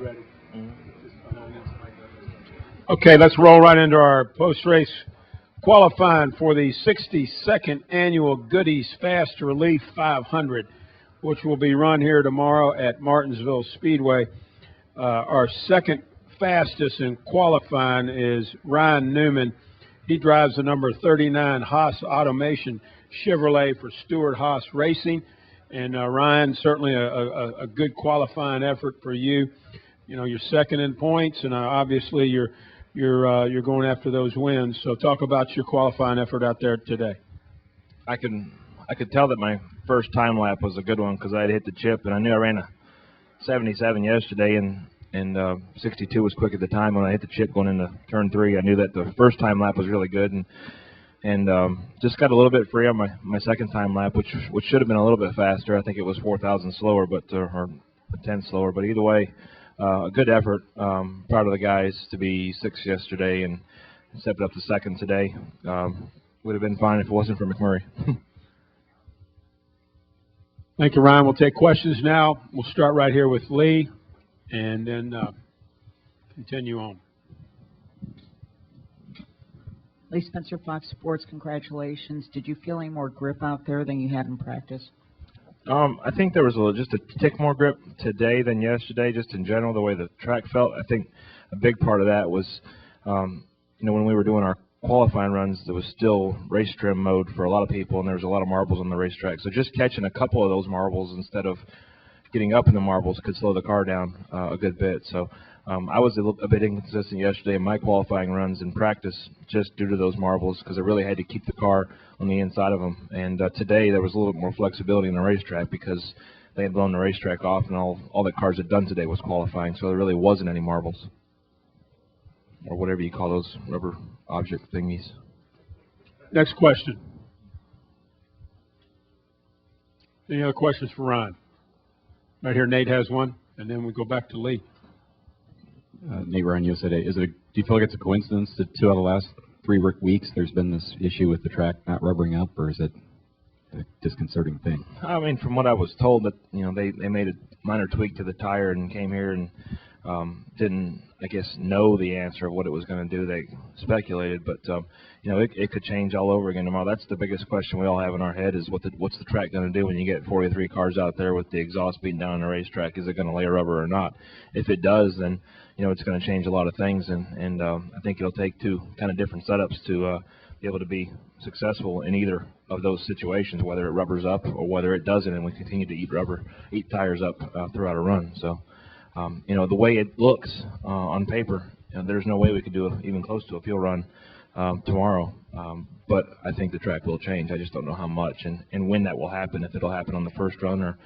ready. Okay, let's roll right into our post-race qualifying for the 62nd Annual Goodies Fast Relief 500, which will be run here tomorrow at Martinsville Speedway. Our second fastest in qualifying is Ryan Newman. He drives the number 39 Haas Automation Chevrolet for Stewart Haas Racing. And Ryan, certainly a good qualifying effort for you. You know, you're second in points, and obviously you're going after those wins. So talk about your qualifying effort out there today. I could tell that my first time lap was a good one because I had hit the chip, and I knew I ran a 77 yesterday, and 62 was quick at the time. When I hit the chip going into turn 3, I knew that the first time lap was really good, and just got a little bit free on my second time lap, which should have been a little bit faster. I think it was 4,000 slower, but or 10 slower. But either way, a good effort. Proud of the guys to be 6th yesterday and step it up to 2nd today. Would have been fine if it wasn't for McMurray. Thank you, Ryan. We'll take questions now. We'll start right here with Lee, and then continue on. Lee Spencer, Fox Sports, congratulations. Did you feel any more grip out there than you had in practice? I think there was just a tick more grip today than yesterday, just in general, the way the track felt. I think a big part of that was, when we were doing our qualifying runs, there was still race trim mode for a lot of people, and there was a lot of marbles on the racetrack. So just catching a couple of those marbles instead of getting up in the marbles could slow the car down a good bit. So I was a bit inconsistent yesterday in my qualifying runs in practice just due to those marbles because I really had to keep the car on the inside of them. And today there was a little bit more flexibility in the racetrack because they had blown the racetrack off, and all the cars had done today was qualifying, so there really wasn't any marbles or whatever you call those rubber object thingies. Next question. Any other questions for Ryan? Right here, Nate has one, and then we go back to Lee. Nate Ryan, USA Today. Do you feel like it's a coincidence that 2 out of the last 3 weeks there's been this issue with the track not rubbering up, or is it a disconcerting thing? I mean, from what I was told, that they made a minor tweak to the tire and came here and didn't, I guess, know the answer of what it was going to do. They speculated, but it could change all over again tomorrow. That's the biggest question we all have in our head: is what's the track going to do when you get 43 cars out there with the exhaust beating down on the racetrack? Is it going to lay rubber or not? If it does, then it's going to change a lot of things, and I think it'll take 2 kind of different setups to be able to be successful in either of those situations, whether it rubbers up or whether it doesn't, and we continue to eat tires up throughout a run. So. The way it looks on paper, there's no way we could do even close to a fuel run tomorrow. But I think the track will change. I just don't know how much and when that will happen, if it'll happen on the first run or,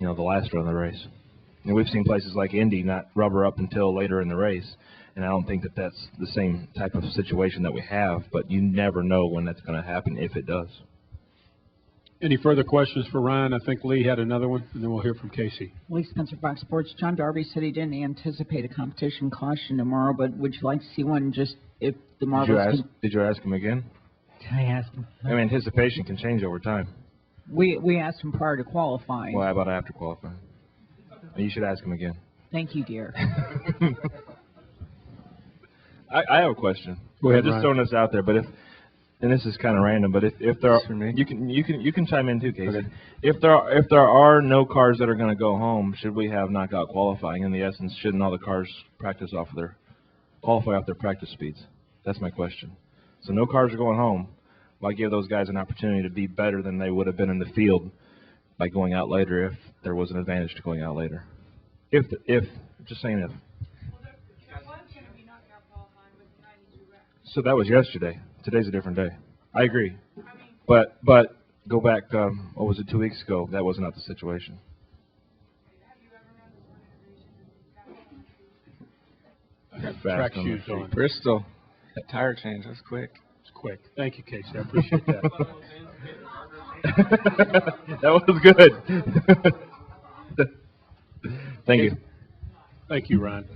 the last run of the race. We've seen places like Indy not rubber up until later in the race, and I don't think that that's the same type of situation that we have, but you never know when that's going to happen if it does. Any further questions for Ryan? I think Lee had another one, and then we'll hear from Casey. Lee Spencer, Fox Sports. John Darby said he didn't anticipate a competition caution tomorrow, but would you like to see one just if the marbles... Did you ask him again? I asked him. I mean, anticipation can change over time. We asked him prior to qualifying. Well, how about after qualifying? You should ask him again. Thank you, dear. I have a question. Go ahead, just throwing this out there, but and this is kind of random, but if there are, you can chime in too, Casey. Okay. If there are no cars that are going to go home, should we have knockout qualifying? In the essence, shouldn't all the cars qualify off their practice speeds? That's my question. So no cars are going home. Why give those guys an opportunity to be better than they would have been in the field by going out later if there was an advantage to going out later? If just saying if. So that was yesterday. Today's a different day. I agree. But go back, what was it, 2 weeks ago? That was not the situation. Track shoes on. Bristol. That tire change, that's quick. It's quick. Thank you, Casey. I appreciate that. That was good. Thank you. Thank you, Ryan.